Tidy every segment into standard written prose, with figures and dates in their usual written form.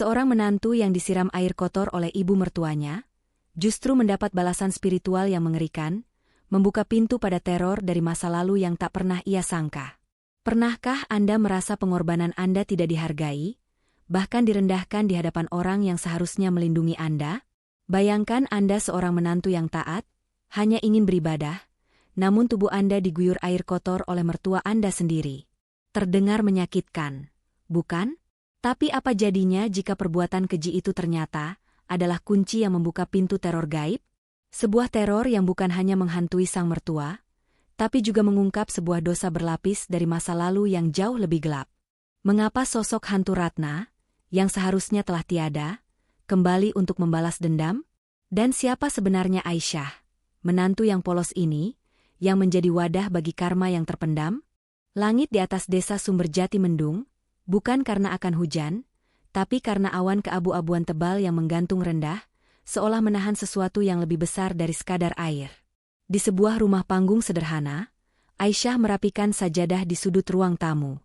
Seorang menantu yang disiram air kotor oleh ibu mertuanya, justru mendapat balasan spiritual yang mengerikan, membuka pintu pada teror dari masa lalu yang tak pernah ia sangka. Pernahkah Anda merasa pengorbanan Anda tidak dihargai, bahkan direndahkan di hadapan orang yang seharusnya melindungi Anda? Bayangkan Anda seorang menantu yang taat, hanya ingin beribadah, namun tubuh Anda diguyur air kotor oleh mertua Anda sendiri. Terdengar menyakitkan, bukan? Tapi apa jadinya jika perbuatan keji itu ternyata adalah kunci yang membuka pintu teror gaib? Sebuah teror yang bukan hanya menghantui sang mertua, tapi juga mengungkap sebuah dosa berlapis dari masa lalu yang jauh lebih gelap. Mengapa sosok hantu Ratna, yang seharusnya telah tiada, kembali untuk membalas dendam? Dan siapa sebenarnya Aisyah, menantu yang polos ini, yang menjadi wadah bagi karma yang terpendam? Langit di atas desa Sumberjati mendung, bukan karena akan hujan, tapi karena awan keabu-abuan tebal yang menggantung rendah, seolah menahan sesuatu yang lebih besar dari sekadar air. Di sebuah rumah panggung sederhana, Aisyah merapikan sajadah di sudut ruang tamu.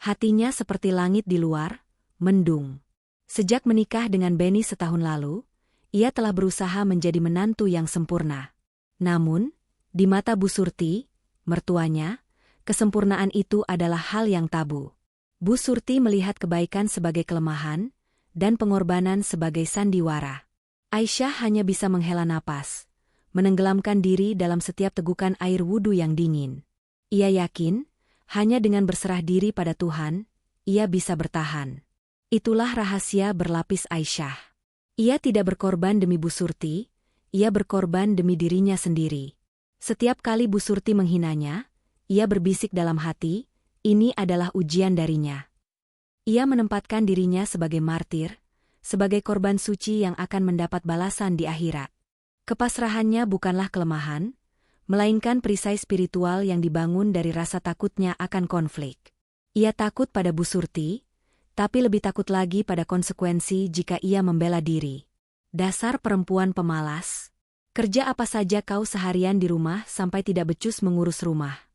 Hatinya seperti langit di luar, mendung. Sejak menikah dengan Benny setahun lalu, ia telah berusaha menjadi menantu yang sempurna. Namun, di mata Bu Surti, mertuanya, kesempurnaan itu adalah hal yang tabu. Bu Surti melihat kebaikan sebagai kelemahan, dan pengorbanan sebagai sandiwara. Aisyah hanya bisa menghela napas, menenggelamkan diri dalam setiap tegukan air wudhu yang dingin. Ia yakin, hanya dengan berserah diri pada Tuhan, ia bisa bertahan. Itulah rahasia berlapis Aisyah. Ia tidak berkorban demi Bu Surti, ia berkorban demi dirinya sendiri. Setiap kali Bu Surti menghinanya, ia berbisik dalam hati, ini adalah ujian darinya. Ia menempatkan dirinya sebagai martir, sebagai korban suci yang akan mendapat balasan di akhirat. Kepasrahannya bukanlah kelemahan, melainkan perisai spiritual yang dibangun dari rasa takutnya akan konflik. Ia takut pada Bu Surti, tapi lebih takut lagi pada konsekuensi jika ia membela diri. Dasar perempuan pemalas. Kerja apa saja kau seharian di rumah sampai tidak becus mengurus rumah?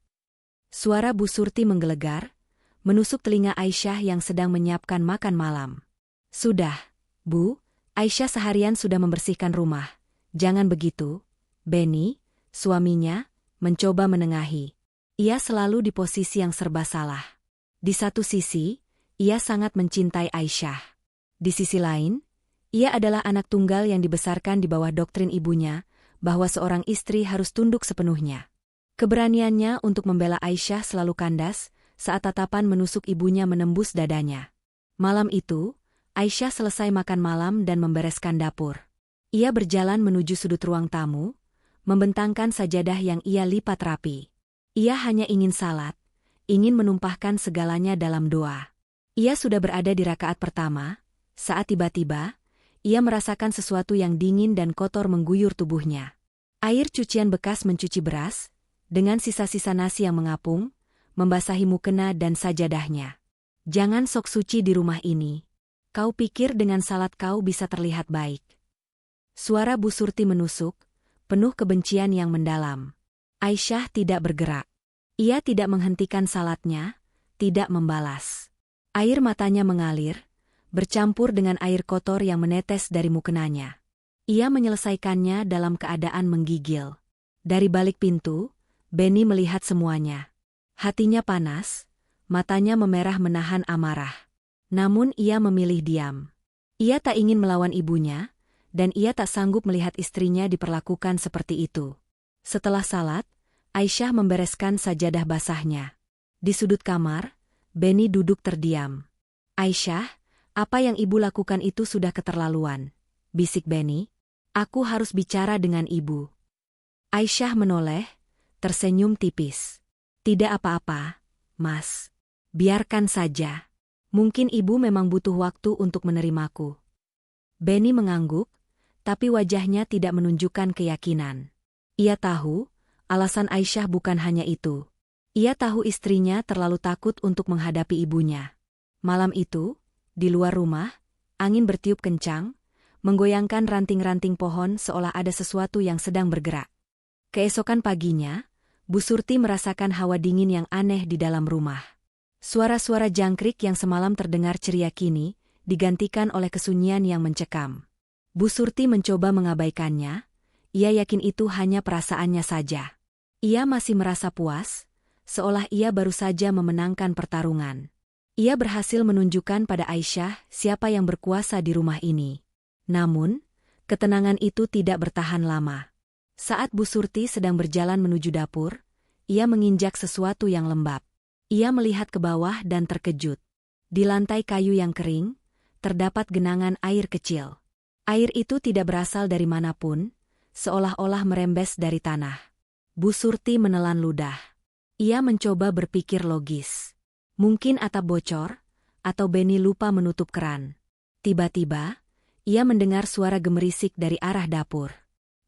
Suara Bu Surti menggelegar, menusuk telinga Aisyah yang sedang menyiapkan makan malam. Sudah, Bu, Aisyah seharian sudah membersihkan rumah. Jangan begitu. Benny, suaminya, mencoba menengahi. Ia selalu di posisi yang serba salah. Di satu sisi, ia sangat mencintai Aisyah. Di sisi lain, ia adalah anak tunggal yang dibesarkan di bawah doktrin ibunya, bahwa seorang istri harus tunduk sepenuhnya. Keberaniannya untuk membela Aisyah selalu kandas, saat tatapan menusuk ibunya menembus dadanya. Malam itu, Aisyah selesai makan malam dan membereskan dapur. Ia berjalan menuju sudut ruang tamu, membentangkan sajadah yang ia lipat rapi. Ia hanya ingin salat, ingin menumpahkan segalanya dalam doa. Ia sudah berada di rakaat pertama, saat tiba-tiba, ia merasakan sesuatu yang dingin dan kotor mengguyur tubuhnya. Air cucian bekas mencuci beras, dengan sisa-sisa nasi yang mengapung, membasahi mukena dan sajadahnya. Jangan sok suci di rumah ini. Kau pikir dengan salat kau bisa terlihat baik. Suara Bu Surti menusuk, penuh kebencian yang mendalam. Aisyah tidak bergerak. Ia tidak menghentikan salatnya, tidak membalas. Air matanya mengalir, bercampur dengan air kotor yang menetes dari mukenanya. Ia menyelesaikannya dalam keadaan menggigil. Dari balik pintu, Benny melihat semuanya. Hatinya panas, matanya memerah menahan amarah. Namun ia memilih diam. Ia tak ingin melawan ibunya, dan ia tak sanggup melihat istrinya diperlakukan seperti itu. Setelah salat, Aisyah membereskan sajadah basahnya. Di sudut kamar, Benny duduk terdiam. Aisyah, apa yang ibu lakukan itu sudah keterlaluan, bisik Benny. Aku harus bicara dengan ibu. Aisyah menoleh, tersenyum tipis. Tidak apa-apa, Mas. Biarkan saja. Mungkin ibu memang butuh waktu untuk menerimaku. Benny mengangguk, tapi wajahnya tidak menunjukkan keyakinan. Ia tahu, alasan Aisyah bukan hanya itu. Ia tahu istrinya terlalu takut untuk menghadapi ibunya. Malam itu, di luar rumah, angin bertiup kencang, menggoyangkan ranting-ranting pohon seolah ada sesuatu yang sedang bergerak. Keesokan paginya, Bu Surti merasakan hawa dingin yang aneh di dalam rumah. Suara-suara jangkrik yang semalam terdengar ceria kini digantikan oleh kesunyian yang mencekam. Bu Surti mencoba mengabaikannya, ia yakin itu hanya perasaannya saja. Ia masih merasa puas, seolah ia baru saja memenangkan pertarungan. Ia berhasil menunjukkan pada Aisyah siapa yang berkuasa di rumah ini. Namun, ketenangan itu tidak bertahan lama. Saat Bu Surti sedang berjalan menuju dapur, ia menginjak sesuatu yang lembab. Ia melihat ke bawah dan terkejut. Di lantai kayu yang kering, terdapat genangan air kecil. Air itu tidak berasal dari manapun, seolah-olah merembes dari tanah. Bu Surti menelan ludah. Ia mencoba berpikir logis. Mungkin atap bocor, atau Beni lupa menutup keran. Tiba-tiba, ia mendengar suara gemerisik dari arah dapur.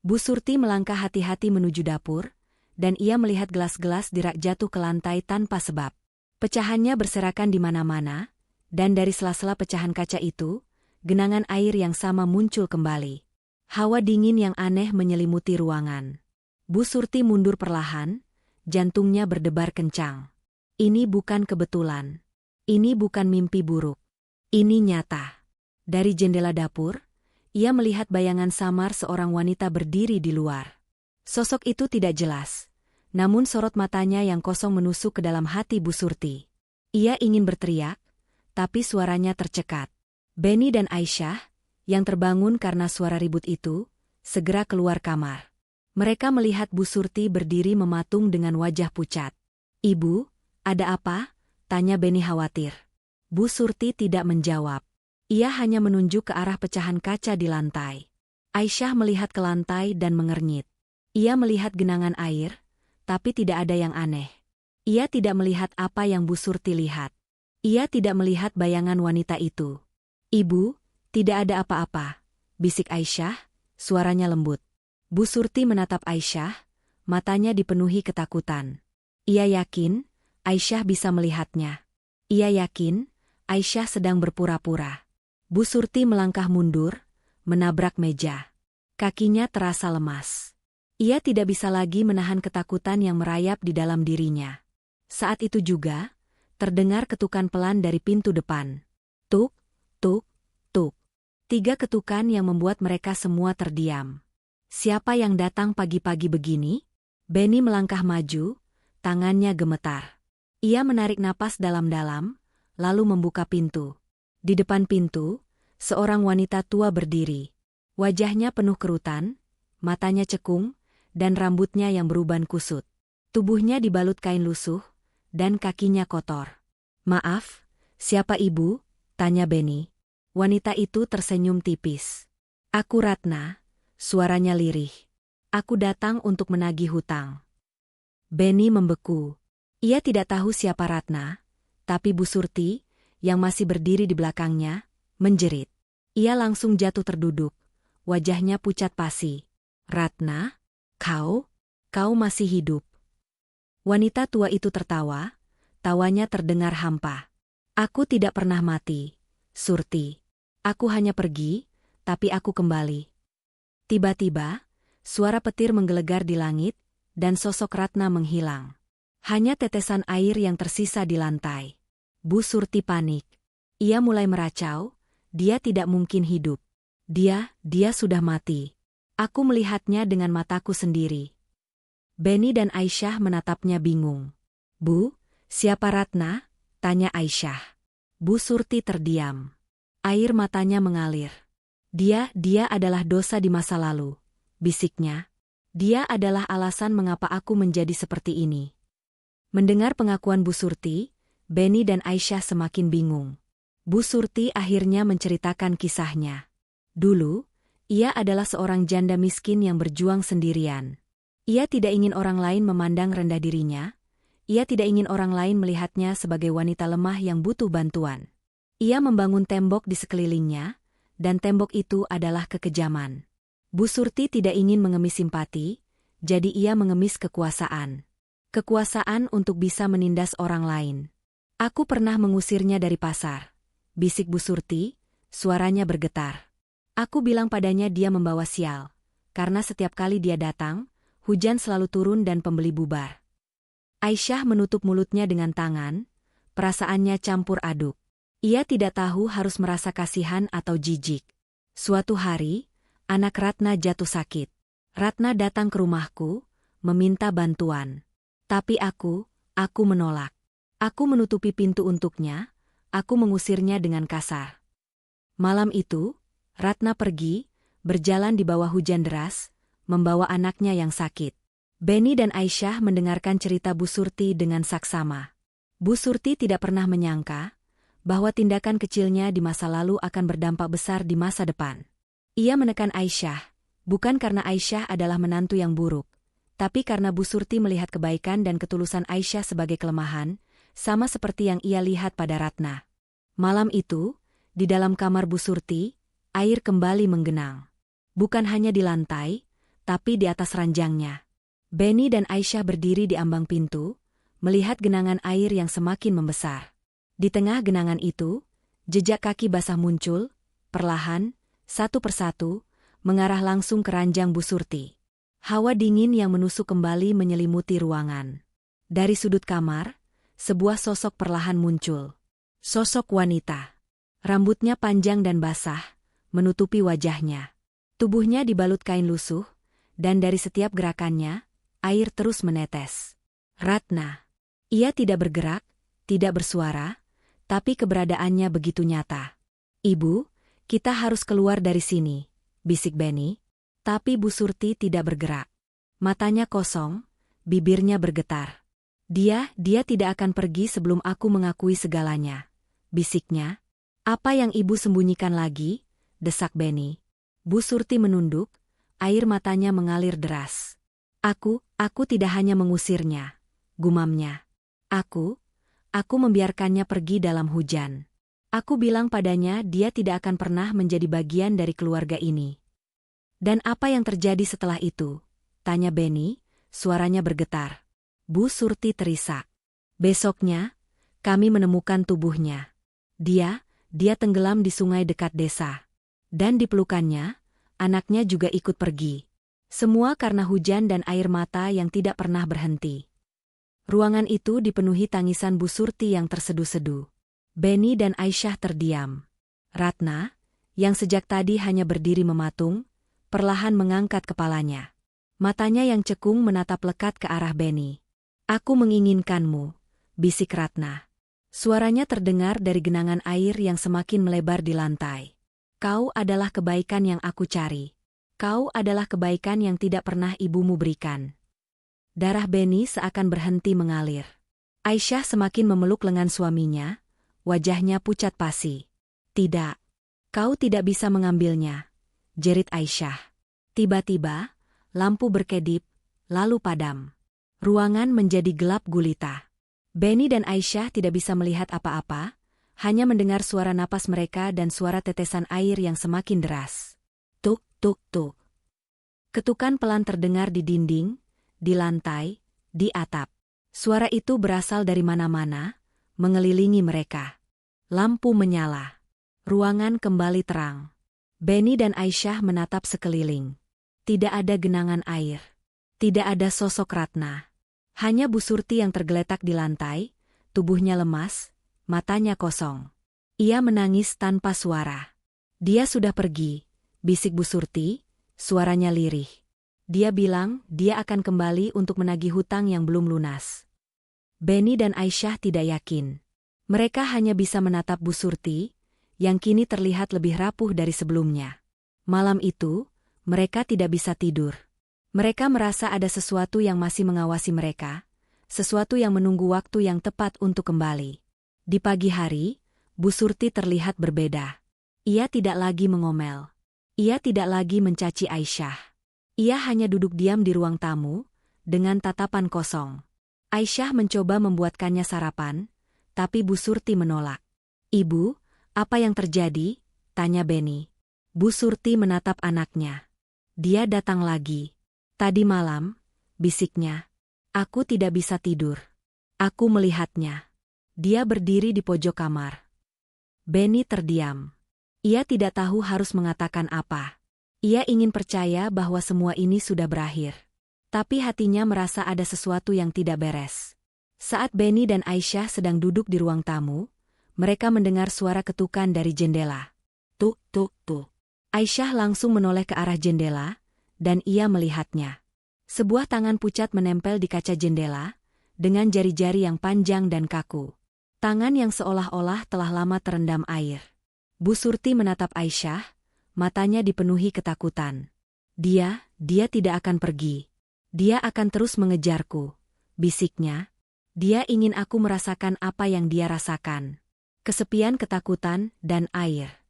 Bu Surti melangkah hati-hati menuju dapur, dan ia melihat gelas-gelas di rak jatuh ke lantai tanpa sebab. Pecahannya berserakan di mana-mana, dan dari sela-sela pecahan kaca itu, genangan air yang sama muncul kembali. Hawa dingin yang aneh menyelimuti ruangan. Bu Surti mundur perlahan, jantungnya berdebar kencang. Ini bukan kebetulan. Ini bukan mimpi buruk. Ini nyata. Dari jendela dapur, ia melihat bayangan samar seorang wanita berdiri di luar. Sosok itu tidak jelas, namun sorot matanya yang kosong menusuk ke dalam hati Bu Surti. Ia ingin berteriak, tapi suaranya tercekat. Beni dan Aisyah, yang terbangun karena suara ribut itu, segera keluar kamar. Mereka melihat Bu Surti berdiri mematung dengan wajah pucat. "Ibu, ada apa?" tanya Beni khawatir. Bu Surti tidak menjawab. Ia hanya menunjuk ke arah pecahan kaca di lantai. Aisyah melihat ke lantai dan mengernyit. Ia melihat genangan air, tapi tidak ada yang aneh. Ia tidak melihat apa yang Bu Surti lihat. Ia tidak melihat bayangan wanita itu. "Ibu, tidak ada apa-apa," bisik Aisyah, suaranya lembut. Bu Surti menatap Aisyah, matanya dipenuhi ketakutan. Ia yakin Aisyah bisa melihatnya. Ia yakin Aisyah sedang berpura-pura. Bu Surti melangkah mundur, menabrak meja. Kakinya terasa lemas. Ia tidak bisa lagi menahan ketakutan yang merayap di dalam dirinya. Saat itu juga, terdengar ketukan pelan dari pintu depan. Tuk, tuk, tuk. 3 ketukan yang membuat mereka semua terdiam. Siapa yang datang pagi-pagi begini? Beni melangkah maju, tangannya gemetar. Ia menarik napas dalam-dalam, lalu membuka pintu. Di depan pintu, seorang wanita tua berdiri. Wajahnya penuh kerutan, matanya cekung, dan rambutnya yang beruban kusut. Tubuhnya dibalut kain lusuh, dan kakinya kotor. "Maaf, siapa ibu?" tanya Beni. Wanita itu tersenyum tipis. "Aku Ratna," suaranya lirih. "Aku datang untuk menagih hutang." Beni membeku. Ia tidak tahu siapa Ratna, tapi Bu Surti, yang masih berdiri di belakangnya, menjerit. Ia langsung jatuh terduduk, wajahnya pucat pasi. "Ratna? Kau masih hidup." Wanita tua itu tertawa, tawanya terdengar hampa. "Aku tidak pernah mati, Surti. Aku hanya pergi, tapi aku kembali." Tiba-tiba, suara petir menggelegar di langit, dan sosok Ratna menghilang. Hanya tetesan air yang tersisa di lantai. Bu Surti panik. Ia mulai meracau, dia tidak mungkin hidup. Dia sudah mati. Aku melihatnya dengan mataku sendiri. Beni dan Aisyah menatapnya bingung. "Bu, siapa Ratna?" tanya Aisyah. Bu Surti terdiam. Air matanya mengalir. Dia adalah dosa di masa lalu," bisiknya. "Dia adalah alasan mengapa aku menjadi seperti ini." Mendengar pengakuan Bu Surti, Beni dan Aisyah semakin bingung. Bu Surti akhirnya menceritakan kisahnya. Dulu, ia adalah seorang janda miskin yang berjuang sendirian. Ia tidak ingin orang lain memandang rendah dirinya. Ia tidak ingin orang lain melihatnya sebagai wanita lemah yang butuh bantuan. Ia membangun tembok di sekelilingnya, dan tembok itu adalah kekejaman. Bu Surti tidak ingin mengemis simpati, jadi ia mengemis kekuasaan. Kekuasaan untuk bisa menindas orang lain. "Aku pernah mengusirnya dari pasar," bisik Bu Surti, suaranya bergetar. "Aku bilang padanya dia membawa sial, karena setiap kali dia datang, hujan selalu turun dan pembeli bubar." Aisyah menutup mulutnya dengan tangan, perasaannya campur aduk. Ia tidak tahu harus merasa kasihan atau jijik. Suatu hari, anak Ratna jatuh sakit. Ratna datang ke rumahku, meminta bantuan. Tapi aku menolak. Aku menutupi pintu untuknya, aku mengusirnya dengan kasar. Malam itu, Ratna pergi, berjalan di bawah hujan deras, membawa anaknya yang sakit. Beni dan Aisyah mendengarkan cerita Bu Surti dengan saksama. Bu Surti tidak pernah menyangka bahwa tindakan kecilnya di masa lalu akan berdampak besar di masa depan. Ia menekan Aisyah, bukan karena Aisyah adalah menantu yang buruk, tapi karena Bu Surti melihat kebaikan dan ketulusan Aisyah sebagai kelemahan, sama seperti yang ia lihat pada Ratna. Malam itu, di dalam kamar Bu Surti, air kembali menggenang. Bukan hanya di lantai, tapi di atas ranjangnya. Beni dan Aisyah berdiri di ambang pintu, melihat genangan air yang semakin membesar. Di tengah genangan itu, jejak kaki basah muncul, perlahan, satu persatu, mengarah langsung ke ranjang Bu Surti. Hawa dingin yang menusuk kembali menyelimuti ruangan. Dari sudut kamar, sebuah sosok perlahan muncul. Sosok wanita. Rambutnya panjang dan basah, menutupi wajahnya. Tubuhnya dibalut kain lusuh, dan dari setiap gerakannya, air terus menetes. Ratna. Ia tidak bergerak, tidak bersuara, tapi keberadaannya begitu nyata. "Ibu, kita harus keluar dari sini," bisik Beni. Tapi Bu Surti tidak bergerak. Matanya kosong, bibirnya bergetar. Dia tidak akan pergi sebelum aku mengakui segalanya," bisiknya. "Apa yang ibu sembunyikan lagi?" desak Beni. Bu Surti menunduk, air matanya mengalir deras. Aku tidak hanya mengusirnya," gumamnya. Aku membiarkannya pergi dalam hujan. Aku bilang padanya dia tidak akan pernah menjadi bagian dari keluarga ini." "Dan apa yang terjadi setelah itu?" tanya Beni, suaranya bergetar. Bu Surti terisak. "Besoknya, kami menemukan tubuhnya. Dia tenggelam di sungai dekat desa. Dan di pelukannya, anaknya juga ikut pergi. Semua karena hujan dan air mata yang tidak pernah berhenti." Ruangan itu dipenuhi tangisan Bu Surti yang terseduh-seduh. Beni dan Aisyah terdiam. Ratna, yang sejak tadi hanya berdiri mematung, perlahan mengangkat kepalanya. Matanya yang cekung menatap lekat ke arah Beni. "Aku menginginkanmu," bisik Ratna. Suaranya terdengar dari genangan air yang semakin melebar di lantai. "Kau adalah kebaikan yang aku cari. Kau adalah kebaikan yang tidak pernah ibumu berikan." Darah Beni seakan berhenti mengalir. Aisyah semakin memeluk lengan suaminya, wajahnya pucat pasi. "Tidak, kau tidak bisa mengambilnya," jerit Aisyah. Tiba-tiba, lampu berkedip, lalu padam. Ruangan menjadi gelap gulita. Beni dan Aisyah tidak bisa melihat apa-apa, hanya mendengar suara napas mereka dan suara tetesan air yang semakin deras. Tuk, tuk, tuk. Ketukan pelan terdengar di dinding, di lantai, di atap. Suara itu berasal dari mana-mana, mengelilingi mereka. Lampu menyala. Ruangan kembali terang. Beni dan Aisyah menatap sekeliling. Tidak ada genangan air. Tidak ada sosok Ratna. Hanya Bu Surti yang tergeletak di lantai, tubuhnya lemas, matanya kosong. Ia menangis tanpa suara. "Dia sudah pergi," bisik Bu Surti, suaranya lirih. "Dia bilang dia akan kembali untuk menagih hutang yang belum lunas." Beni dan Aisyah tidak yakin. Mereka hanya bisa menatap Bu Surti, yang kini terlihat lebih rapuh dari sebelumnya. Malam itu, mereka tidak bisa tidur. Mereka merasa ada sesuatu yang masih mengawasi mereka, sesuatu yang menunggu waktu yang tepat untuk kembali. Di pagi hari, Bu Surti terlihat berbeda. Ia tidak lagi mengomel. Ia tidak lagi mencaci Aisyah. Ia hanya duduk diam di ruang tamu, dengan tatapan kosong. Aisyah mencoba membuatkannya sarapan, tapi Bu Surti menolak. "Ibu, apa yang terjadi?" tanya Beni. Bu Surti menatap anaknya. "Dia datang lagi. Tadi malam," bisiknya. "Aku tidak bisa tidur. Aku melihatnya. Dia berdiri di pojok kamar." Beni terdiam. Ia tidak tahu harus mengatakan apa. Ia ingin percaya bahwa semua ini sudah berakhir. Tapi hatinya merasa ada sesuatu yang tidak beres. Saat Beni dan Aisyah sedang duduk di ruang tamu, mereka mendengar suara ketukan dari jendela. Tuk, tuk, tuk. Aisyah langsung menoleh ke arah jendela, dan ia melihatnya. Sebuah tangan pucat menempel di kaca jendela, dengan jari-jari yang panjang dan kaku. Tangan yang seolah-olah telah lama terendam air. Bu Surti menatap Aisyah, matanya dipenuhi ketakutan. Dia tidak akan pergi. Dia akan terus mengejarku, bisiknya. Dia ingin aku merasakan apa yang dia rasakan. Kesepian, ketakutan, dan air.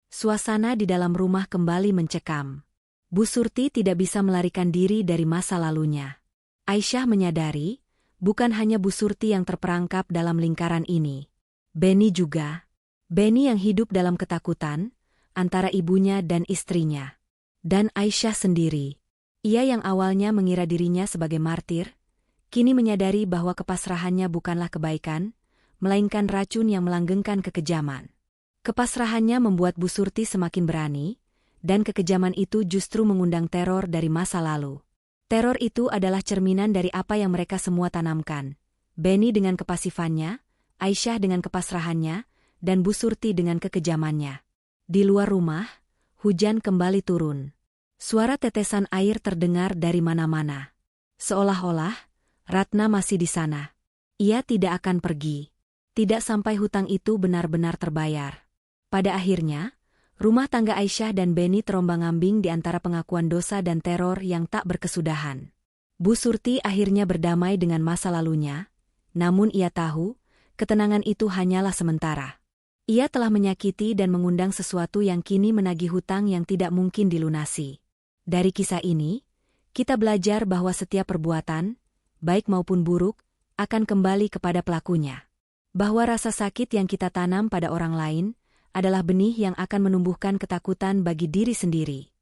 Suasana di dalam rumah kembali mencekam. Bu Surti tidak bisa melarikan diri dari masa lalunya. Aisyah menyadari, bukan hanya Bu Surti yang terperangkap dalam lingkaran ini. Beni juga. Beni yang hidup dalam ketakutan, antara ibunya dan istrinya. Dan Aisyah sendiri. Ia yang awalnya mengira dirinya sebagai martir, kini menyadari bahwa kepasrahannya bukanlah kebaikan, melainkan racun yang melanggengkan kekejaman. Kepasrahannya membuat Bu Surti semakin berani, dan kekejaman itu justru mengundang teror dari masa lalu. Teror itu adalah cerminan dari apa yang mereka semua tanamkan. Beni dengan kepasifannya, Aisyah dengan kepasrahannya, dan Bu Surti dengan kekejamannya. Di luar rumah, hujan kembali turun. Suara tetesan air terdengar dari mana-mana. Seolah-olah, Ratna masih di sana. Ia tidak akan pergi. Tidak sampai hutang itu benar-benar terbayar. Pada akhirnya, rumah tangga Aisyah dan Beni terombang-ambing di antara pengakuan dosa dan teror yang tak berkesudahan. Bu Surti akhirnya berdamai dengan masa lalunya, namun ia tahu, ketenangan itu hanyalah sementara. Ia telah menyakiti dan mengundang sesuatu yang kini menagih hutang yang tidak mungkin dilunasi. Dari kisah ini, kita belajar bahwa setiap perbuatan, baik maupun buruk, akan kembali kepada pelakunya. Bahwa rasa sakit yang kita tanam pada orang lain adalah benih yang akan menumbuhkan ketakutan bagi diri sendiri.